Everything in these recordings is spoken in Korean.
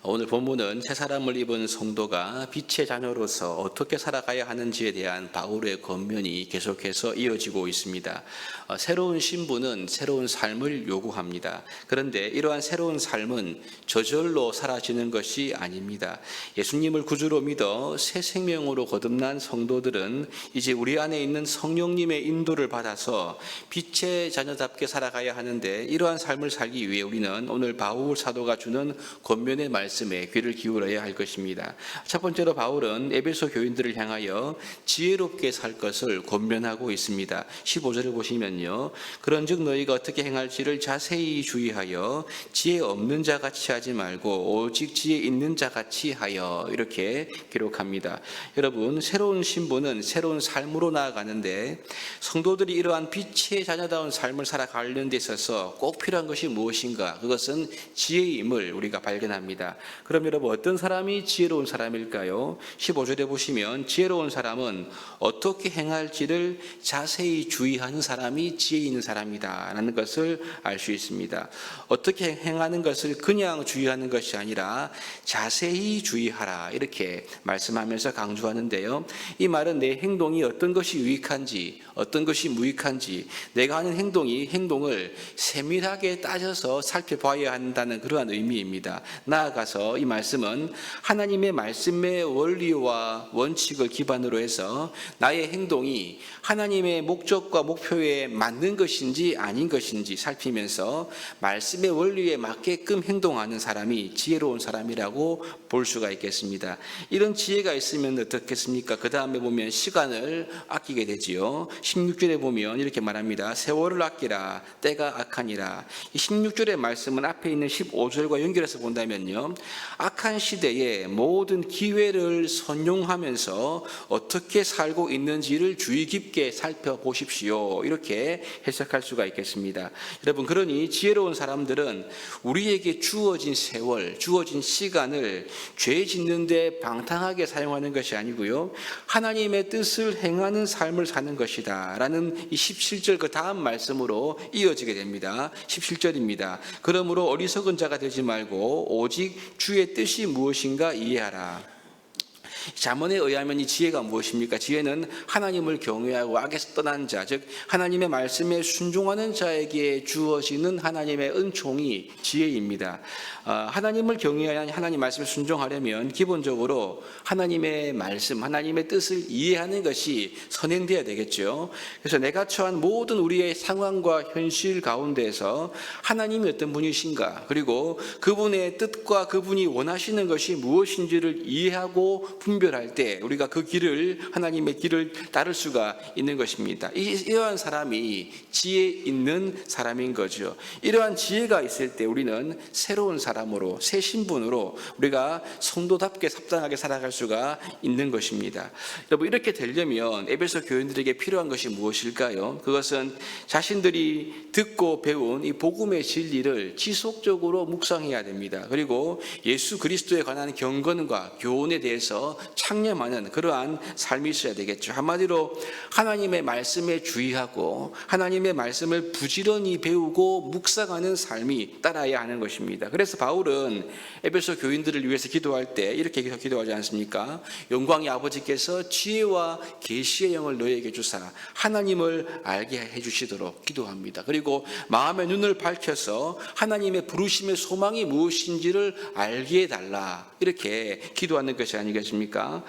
오늘 본문은 새 사람을 입은 성도가 빛의 자녀로서 어떻게 살아가야 하는지에 대한 바울의 권면이 계속해서 이어지고 있습니다. 새로운 신분은 새로운 삶을 요구합니다. 그런데 이러한 새로운 삶은 저절로 사라지는 것이 아닙니다. 예수님을 구주로 믿어 새 생명으로 거듭난 성도들은 이제 우리 안에 있는 성령님의 인도를 받아서 빛의 자녀답게 살아가야 하는데, 이러한 삶을 살기 위해 우리는 오늘 바울 사도가 주는 권면의 말씀에 귀를 기울여야 할 것입니다. 첫 번째로 바울은 에베소 교인들을 향하여 지혜롭게 살 것을 권면하고 있습니다. 15절을 보시면요, 그런즉 너희가 어떻게 행할지를 자세히 주의하여 지혜 없는 자 같이 하지 말고 오직 지혜 있는 자 같이 하여, 이렇게 기록합니다. 여러분, 새로운 신분은 새로운 삶으로 나아가는데 성도들이 이러한 빛의 자녀다운 삶을 살아가는 데 있어서 꼭 필요한 것이 무엇인가? 그것은 지혜임을 우리가 발견합니다. 그럼 여러분, 어떤 사람이 지혜로운 사람일까요? 15절에 보시면 지혜로운 사람은 어떻게 행할지를 자세히 주의하는 사람이 지혜 있는 사람이다 라는 것을 알 수 있습니다. 어떻게 행하는 것을 그냥 주의하는 것이 아니라 자세히 주의하라, 이렇게 말씀하면서 강조하는데요, 이 말은 내 행동이 어떤 것이 유익한지 어떤 것이 무익한지, 내가 하는 행동을 세밀하게 따져서 살펴봐야 한다는 그러한 의미입니다. 나아가서 이 말씀은 하나님의 말씀의 원리와 원칙을 기반으로 해서 나의 행동이 하나님의 목적과 목표에 맞는 것인지 아닌 것인지 살피면서 말씀의 원리에 맞게끔 행동하는 사람이 지혜로운 사람이라고 볼 수가 있겠습니다. 이런 지혜가 있으면 어떻겠습니까? 그 다음에 보면 시간을 아끼게 되지요. 16절에 보면 이렇게 말합니다. 세월을 아끼라, 때가 악하니라. 이 16절의 말씀은 앞에 있는 15절과 연결해서 본다면요, 악한 시대에 모든 기회를 선용하면서 어떻게 살고 있는지를 주의 깊게 살펴보십시오, 이렇게 해석할 수가 있겠습니다. 여러분, 그러니 지혜로운 사람들은 우리에게 주어진 세월, 주어진 시간을 죄 짓는 데 방탕하게 사용하는 것이 아니고요, 하나님의 뜻을 행하는 삶을 사는 것이다 라는 이 17절 그 다음 말씀으로 이어지게 됩니다. 17절입니다. 그러므로 어리석은 자가 되지 말고 오직 주의 뜻이 무엇인가 이해하라. 잠언에 의하면 이 지혜가 무엇입니까? 지혜는 하나님을 경외하고 악에서 떠난 자, 즉 하나님의 말씀에 순종하는 자에게 주어지는 하나님의 은총이 지혜입니다. 하나님을 경외하여 하나님 말씀에 순종하려면 기본적으로 하나님의 말씀, 하나님의 뜻을 이해하는 것이 선행되어야 되겠죠. 그래서 내가 처한 모든 우리의 상황과 현실 가운데에서 하나님이 어떤 분이신가, 그리고 그분의 뜻과 그분이 원하시는 것이 무엇인지를 이해하고 분별할 때 우리가 그 길을, 하나님의 길을 따를 수가 있는 것입니다. 이러한 사람이 지혜 있는 사람인 거죠. 이러한 지혜가 있을 때 우리는 새로운 사람으로, 새 신분으로 우리가 성도답게 합당하게 살아갈 수가 있는 것입니다. 여러분, 이렇게 되려면 에베소 교인들에게 필요한 것이 무엇일까요? 그것은 자신들이 듣고 배운 이 복음의 진리를 지속적으로 묵상해야 됩니다. 그리고 예수 그리스도에 관한 경건과 교훈에 대해서 창념하는 그러한 삶이 있어야 되겠죠. 한마디로 하나님의 말씀에 주의하고 하나님의 말씀을 부지런히 배우고 묵상하는 삶이 따라야 하는 것입니다. 그래서 바울은 에베소 교인들을 위해서 기도할 때 이렇게 기도하지 않습니까? 영광의 아버지께서 지혜와 계시의 영을 너희에게 주사 하나님을 알게 해주시도록 기도합니다. 그리고 마음의 눈을 밝혀서 하나님의 부르심의 소망이 무엇인지를 알게 해달라, 이렇게 기도하는 것이 아니겠습니까?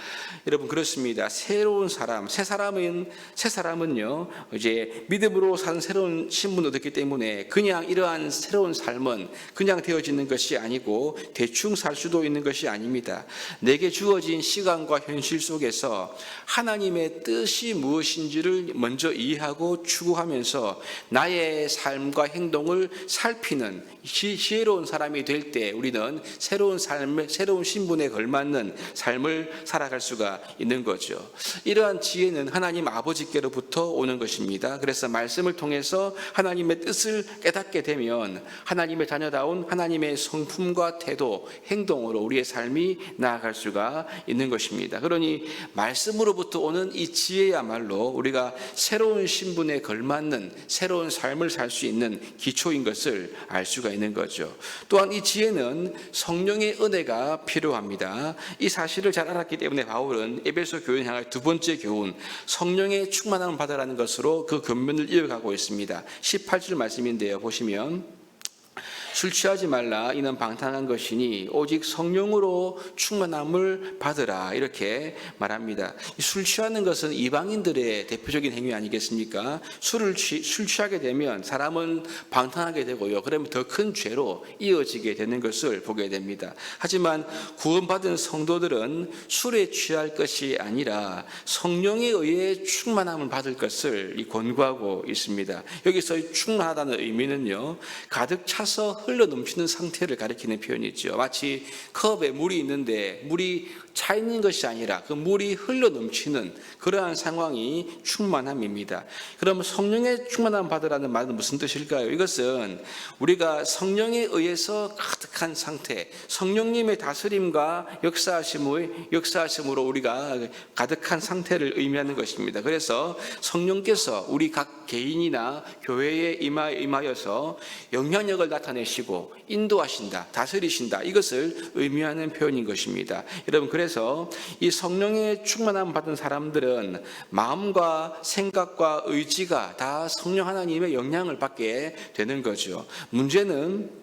여러분, 그렇습니다. 새로운 사람, 새 사람은요, 이제 믿음으로 산 새로운 신분을 얻었기 때문에 그냥 이러한 새로운 삶은 그냥 되어지는 것이 아니고 대충 살 수도 있는 것이 아닙니다. 내게 주어진 시간과 현실 속에서 하나님의 뜻이 무엇인지를 먼저 이해하고 추구하면서 나의 삶과 행동을 살피는 지혜로운 사람이 될 때 우리는 새로운 삶, 새로운 신분에 걸맞는 삶을 살아갈 수가 있는 거죠. 이러한 지혜는 하나님 아버지께로부터 오는 것입니다. 그래서 말씀을 통해서 하나님의 뜻을 깨닫게 되면 하나님의 자녀다운 하나님의 성품과 태도, 행동으로 우리의 삶이 나아갈 수가 있는 것입니다. 그러니 말씀으로부터 오는 이 지혜야말로 우리가 새로운 신분에 걸맞는 새로운 삶을 살 수 있는 기초인 것을 알 수가 있는 거죠. 또한 이 지혜는 성령의 은혜가 필요합니다. 이 사실을 잘 알았기 때문에 바울은 에베소 교회를 향할 두 번째 교훈, 성령의 충만함을 받으라는 것으로 그 권면을 이어가고 있습니다. 18절 말씀인데요. 보시면 술 취하지 말라 이는 방탕한 것이니 오직 성령으로 충만함을 받으라 이렇게 말합니다. 술 취하는 것은 이방인들의 대표적인 행위 아니겠습니까? 술 취하게 되면 사람은 방탕하게 되고요. 그러면 더 큰 죄로 이어지게 되는 것을 보게 됩니다. 하지만 구원받은 성도들은 술에 취할 것이 아니라 성령에 의해 충만함을 받을 것을 권고하고 있습니다. 여기서 충만하다는 의미는요, 가득 차서 흘러 넘치는 상태를 가리키는 표현이죠. 마치 컵에 물이 있는데 물이 차 있는 것이 아니라 그 물이 흘러 넘치는 그러한 상황이 충만함입니다. 그럼 성령의 충만함 받으라는 말은 무슨 뜻일까요? 이것은 우리가 성령에 의해서 가득한 상태, 성령님의 다스림과 역사하심으로 우리가 가득한 상태를 의미하는 것입니다. 그래서 성령께서 우리 각 개인이나 교회에 임하여서 영향력을 나타내시고 인도하신다, 다스리신다, 이것을 의미하는 표현인 것입니다. 여러분, 그래서 이 성령의 충만함 받은 사람들은 마음과 생각과 의지가 다 성령 하나님의 영향을 받게 되는 거죠. 문제는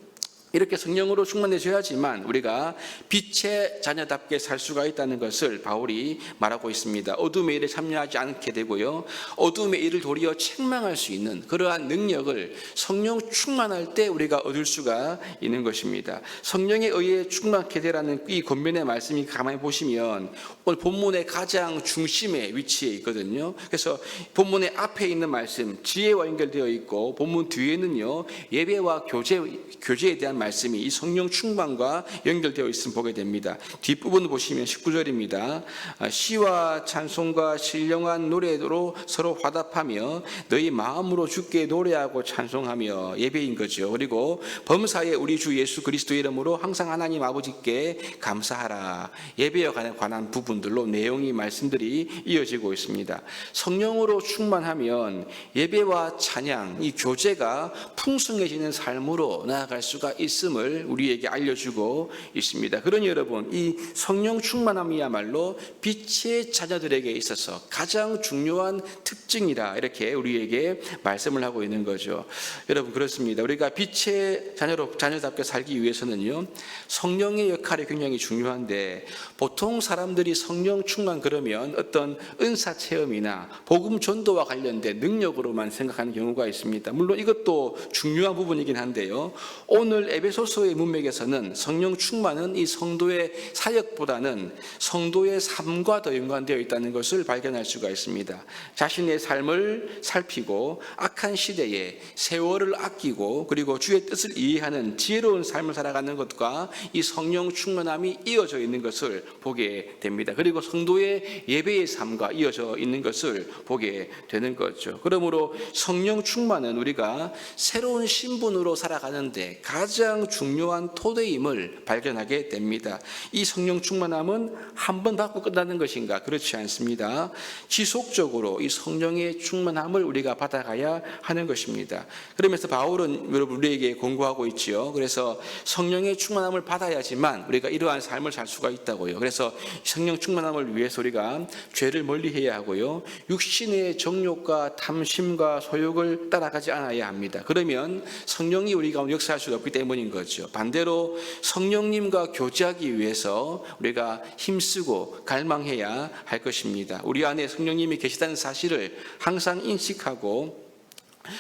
이렇게 성령으로 충만해져야지만 우리가 빛의 자녀답게 살 수가 있다는 것을 바울이 말하고 있습니다. 어둠의 일에 참여하지 않게 되고요, 어둠의 일을 도리어 책망할 수 있는 그러한 능력을 성령 충만할 때 우리가 얻을 수가 있는 것입니다. 성령에 의해 충만하게 되라는 이 권면의 말씀이 가만히 보시면 오늘 본문의 가장 중심에 위치해 있거든요. 그래서 본문의 앞에 있는 말씀 지혜와 연결되어 있고, 본문 뒤에는요 예배와 교제에 대한 말씀이 이 성령 충만과 연결되어 있음을 보게 됩니다. 뒷부분 보시면 19절입니다. 시와 찬송과 신령한 노래로 서로 화답하며 너희 마음으로 주께 노래하고 찬송하며, 예배인 거죠. 그리고 범사에 우리 주 예수 그리스도 이름으로 항상 하나님 아버지께 감사하라. 예배에 관한 부분들로 내용이 말씀들이 이어지고 있습니다. 성령으로 충만하면 예배와 찬양, 이 교제가 풍성해지는 삶으로 나아갈 수가 있음을 우리에게 알려주고 있습니다. 그러니 여러분, 이 성령 충만함이야말로 빛의 자녀들에게 있어서 가장 중요한 특징이라 이렇게 우리에게 말씀을 하고 있는 거죠. 여러분, 그렇습니다. 우리가 빛의 자녀답게 살기 위해서는요, 성령의 역할이 굉장히 중요한데, 보통 사람들이 성령 충만 그러면 어떤 은사 체험이나 복음 전도와 관련된 능력으로만 생각하는 경우가 있습니다. 물론 이것도 중요한 부분이긴 한데요, 오늘 에베소서의 문맥에서는 성령 충만은 이 성도의 사역보다는 성도의 삶과 더 연관되어 있다는 것을 발견할 수가 있습니다. 자신의 삶을 살피고 악한 시대에 세월을 아끼고 그리고 주의 뜻을 이해하는 지혜로운 삶을 살아가는 것과 이 성령 충만함이 이어져 있는 것을 보게 됩니다. 그리고 성도의 예배의 삶과 이어져 있는 것을 보게 되는 거죠. 그러므로 성령 충만은 우리가 새로운 신분으로 살아가는데 가장 중요한 토대임을 발견하게 됩니다. 이 성령 충만함은 한 번 받고 끝나는 것인가? 그렇지 않습니다. 지속적으로 이 성령의 충만함을 우리가 받아가야 하는 것입니다. 그러면서 바울은 여러분 우리에게 권고하고 있지요. 그래서 성령의 충만함을 받아야지만 우리가 이러한 삶을 살 수가 있다고요. 그래서 성령 충만함을 위해서 우리가 죄를 멀리해야 하고요, 육신의 정욕과 탐심과 소욕을 따라가지 않아야 합니다. 그러면 성령이 우리 가운데 역사할 수가 없기 때문인 거죠. 반대로 성령님과 교제하기 위해서 우리가 힘쓰고 갈망해야 할 것입니다. 우리 안에 성령님이 계시다는 사실을 항상 인식하고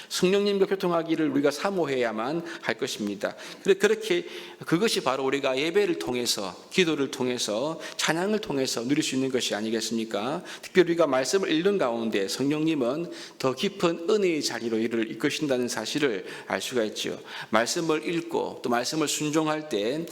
성령님과 교통하기를 우리가 사모해야만 할 것입니다. 그렇게 그것이 바로 우리가 예배를 통해서, 기도를 통해서, 찬양을 통해서 누릴 수 있는 것이 아니겠습니까? 특별히 우리가 말씀을 읽는 가운데 성령님은 더 깊은 은혜의 자리로 이를 이끄신다는 사실을 알 수가 있죠. 말씀을 읽고 또 말씀을 순종할 때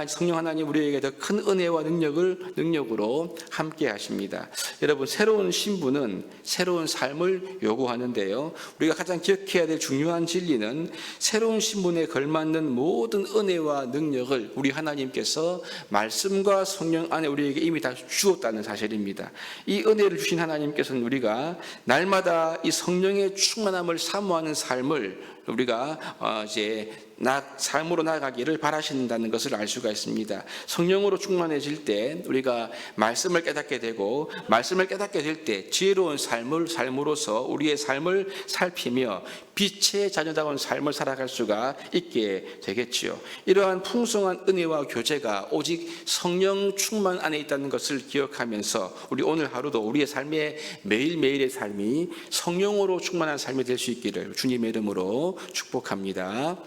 성령 하나님 우리에게 더 큰 은혜와 능력으로 함께 하십니다. 여러분, 새로운 신부는 새로운 삶을 요구하는데요. 우리가 가장 기억해야 될 중요한 진리는 새로운 신분에 걸맞는 모든 은혜와 능력을 우리 하나님께서 말씀과 성령 안에 우리에게 이미 다 주었다는 사실입니다. 이 은혜를 주신 하나님께서는 우리가 날마다 이 성령의 충만함을 사모하는 삶을 우리가 이제 삶으로 나아가기를 바라신다는 것을 알 수가 있습니다. 성령으로 충만해질 때 우리가 말씀을 깨닫게 되고, 말씀을 깨닫게 될 때 지혜로운 삶으로서 우리의 삶을 살피며 빛의 자녀다운 삶을 살아갈 수가 있게 되겠지요. 이러한 풍성한 은혜와 교제가 오직 성령 충만 안에 있다는 것을 기억하면서 우리 오늘 하루도 우리의 삶의 매일매일의 삶이 성령으로 충만한 삶이 될 수 있기를 주님의 이름으로 축복합니다.